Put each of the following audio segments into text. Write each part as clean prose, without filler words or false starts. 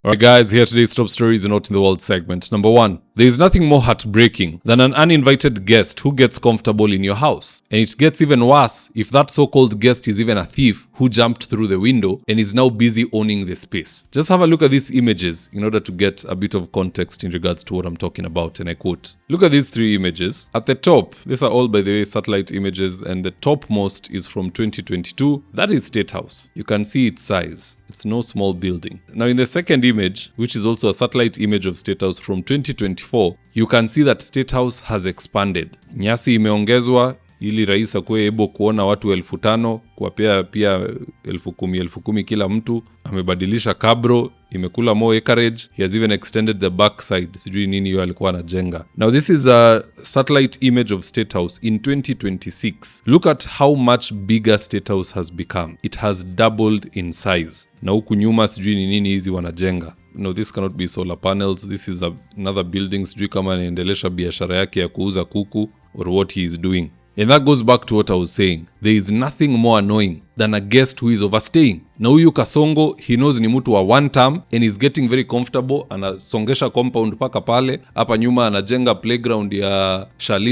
Alright guys, here today's top stories and out in the world segment. Number 1. There is nothing more heartbreaking than an uninvited guest who gets comfortable in your house. And it gets even worse if that so-called guest is even a thief who jumped through the window and is now busy owning the space. Just have a look at these images in order to get a bit of context in regards to what I'm talking about, and I quote. Look at these 3 images. At the top, these are all, by the way, satellite images, and the topmost is from 2022. That is Statehouse. You can see its size. It's no small building. Now in the second image, which is also a satellite image of Statehouse from 2024, you can see that Statehouse has expanded. Nyasi imeongezwa ili rais akuwe able kuona watu 5,000, kuwapea pia 10,000 kila mtu. Amebadilisha kabro, imekula more acreage. He has even extended the backside. Sijui nini hiyo alikuwa anajenga. Now this is a satellite image of Statehouse in 2026. Look at how much bigger Statehouse has become. It has doubled in size. Na huku nyuma sijui ni nini hizi wanajenga. No, this cannot be solar panels. This is another building. Sijui kama anaendelesha biashara yake ya kuuza kuku or what he is doing. And that goes back to what I was saying. There is nothing more annoying than a guest who is overstaying. Na huyu Kasongo, he knows ni mtu wa one term and is getting very comfortable. Anasongesha compound paka pale. Hapa nyuma anajenga playground ya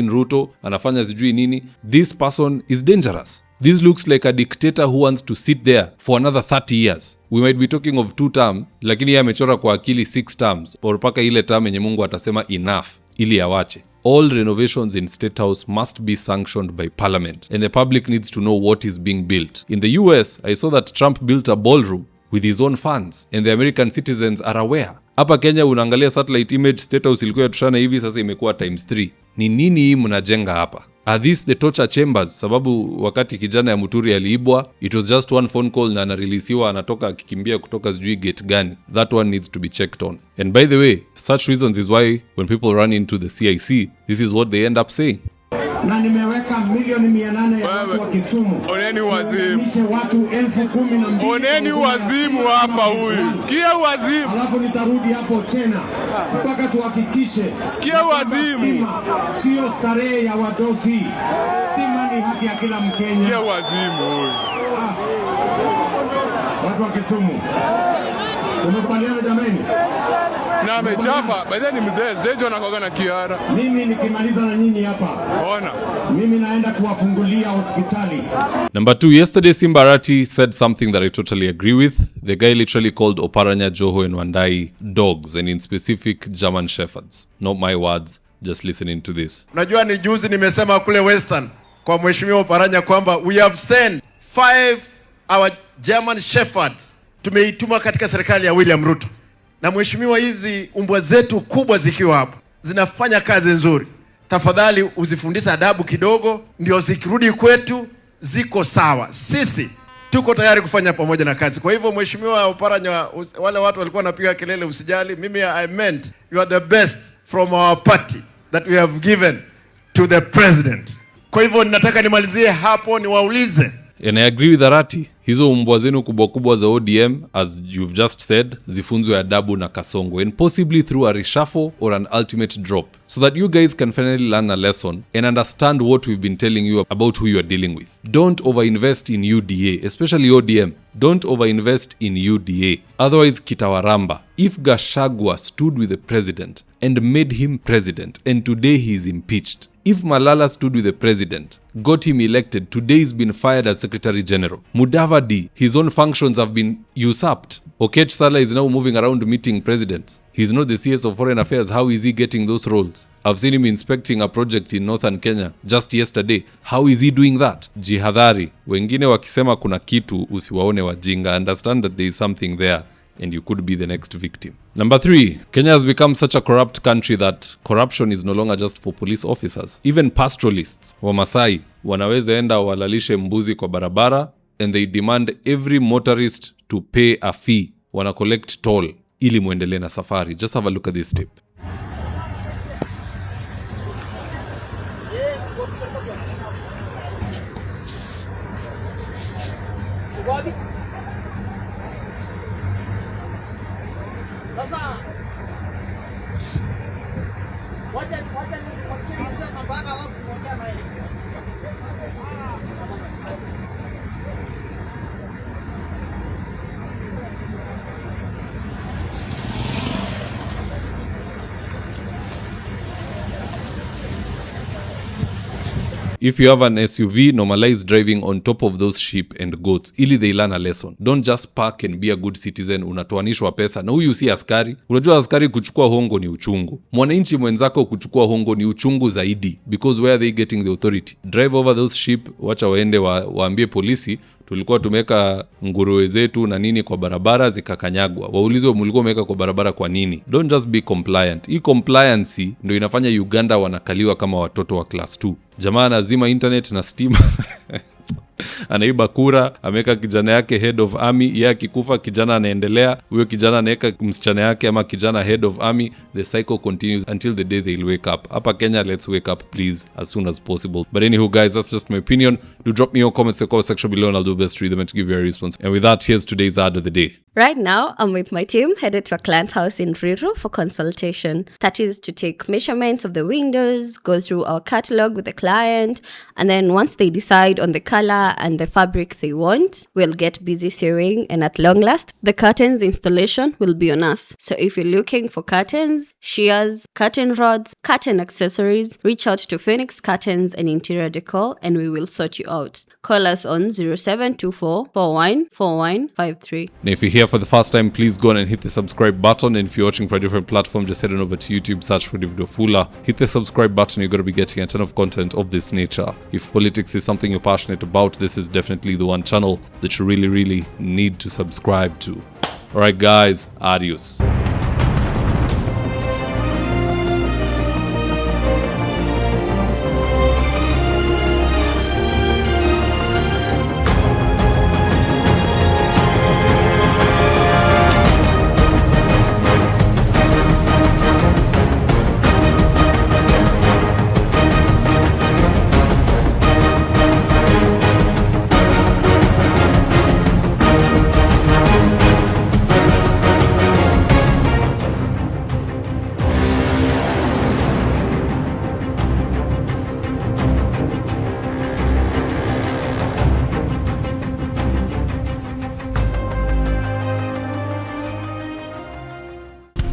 Ruto. Anafanya sijui nini. This person is dangerous. This looks like a dictator who wants to sit there for another 30 years. We might be talking of 2 term, lakini yeye amechora kwa akili 6 terms. Or paka ile term yenye Mungu atasema enough ili awache. All renovations in Statehouse must be sanctioned by Parliament, and the public needs to know what is being built. In the US, I saw that Trump built a ballroom with his own funds, and the American citizens are aware. Hapa Kenya unaangalia satellite image, Statehouse ilikuwa yatushana hivi, sasa imekuwa times 3. Ni nini hii mnajenga hapa? Are these the torture chambers? Sababu wakati kijana ya Muturi aliibwa, it was just one phone call na anareleasiwa, anatoka akikimbia kutoka sijui gate gani. That one needs to be checked on. And by the way, such reasons is why when people run into the CIC, this is what they end up saying. Na nimeweka milioni 800 ya watu wa Kisumu. Oneni wazimu. Watu 12,000. Oneni wazimu hapa huyu. Sikia wazimu. Alafu nitarudi hapo tena mpaka tuhakikishe. Sikia wazimu. Sio starehe ya wadosi. Stima ni haki ya kila Mkenya. Sikia wazimu huyu. Watu wa Kisumu. Tumekubaliana jameni? Na amechapa, baadaye ni mzee, stage wanakoga na kiara. Mimi nikimaliza na nyinyi hapa. Ona. Mimi naenda kuwafungulia hospitali. Number 2, yesterday Simbarati said something that I totally agree with. The guy literally called Oparanya, Joho and Wandai dogs, and in specific German shepherds. Not my words, just listening to this. Unajua ni juzi nimesema kule Western kwa mheshimiwa Oparanya kwamba we have sent 5 our German shepherds. Tumeituma katika serikali ya William Ruto. Na mheshimiwa, hizi umbwa zetu kubwa zikiwa hapo zinafanya kazi nzuri. Tafadhali uzifundisha adabu kidogo, ndio zikirudi kwetu ziko sawa. Sisi tuko tayari kufanya pamoja na kazi. Kwa hivyo mheshimiwa Oparanya, wale watu walikuwa wanapiga kelele, usijali. Mimi I meant you are the best from our party that we have given to the president. Kwa hivyo ninataka nimalizie hapo niwaulize. And I agree with Arati. Hizo umbwa zenu kubwa kubwa za ODM, as you've just said, zifunzwe adabu na Kasongo, and possibly through a reshuffle or an ultimate drop, so that you guys can finally learn a lesson and understand what we've been telling you about who you are dealing with. Don't overinvest in UDA, especially ODM. Don't overinvest in UDA. Otherwise, kitawaramba. If Gachagua stood with the president and made him president, and today he is impeached. If Malala stood with the president, got him elected, today he's been fired as Secretary General. Mudavadi, his own functions have been usurped. Okech Sala is now moving around meeting presidents. He's not the CS of Foreign Affairs. How is he getting those roles? I've seen him inspecting a project in northern Kenya just yesterday. How is he doing that? Jihadhari. Wengine wakisema kuna kitu, usiwaone wajinga. Understand that there is something there, and you could be the next victim. Number 3, Kenya has become such a corrupt country that corruption is no longer just for police officers. Even pastoralists, Wamasai, wanaweza enda walalishe mbuzi kwa barabara, and they demand every motorist to pay a fee. Wana collect toll ili muendelee na safari. Just have a look at this tip. If you have an SUV, normalize driving on top of those sheep and goats ili they learn a lesson. Don't just park and be a good citizen. Unatoanishwa pesa na huyu si askari. Unajua askari kuchukua hongo ni uchungu. Mwananchi mwenzako kuchukua hongo ni uchungu zaidi, because where are they getting the authority? Drive over those sheep, wacha waende waambie polisi tulikuwa tumeka nguruwe zetu na nini kwa barabara zikakanyagwa. Waulizwe mlikuwa umeweka kwa barabara kwa nini? Don't just be compliant. Hii compliance ndio inafanya Uganda wanakaliwa kama watoto wa class 2. Jamaa anazima internet na stima anaiba kura, ameweka kijana yake head of army, yeye akikufa kijana anaendelea, huyo kijana anaweka msichana yake ama kijana head of army. The cycle continues until the day they'll wake up. Hapa Kenya, let's wake up please as soon as possible. But anywho guys, that's just my opinion. Do drop me your comments in the comment section below and I'll do best to read them and to give you a response. And with that, here's today's ad of the day. Right now, I'm with my team headed to a client's house in Ruto for consultation. That is to take measurements of the windows, go through our catalog with the client, and then once they decide on the color and the fabric they want, we'll get busy sewing, and at long last, the curtains installation will be on us. So if you're looking for curtains, shears, curtain rods, curtain accessories, reach out to Phoenix Curtains and Interior Decor and we will sort you out. Call us on 0724 414153. Now if you're here for the first time, please go on and hit the subscribe button, and if you're watching for a different platform, just head on over to YouTube, search for David Wafula, hit the subscribe button. You're going to be getting a ton of content of this nature. If politics is something you're passionate about, this is definitely the one channel that you really need to subscribe to. Alright guys, adios.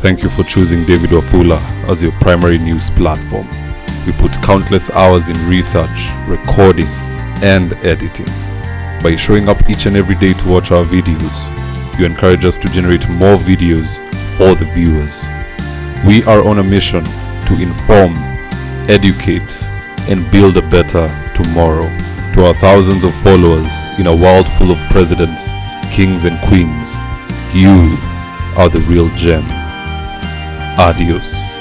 Thank you for choosing David Wafula as your primary news platform. We put countless hours in research, recording, and editing. By showing up each and every day to watch our videos, you encourage us to generate more videos for the viewers. We are on a mission to inform, educate, and build a better tomorrow. To our thousands of followers in a world full of presidents, kings, and queens, you are the real gem. Adios.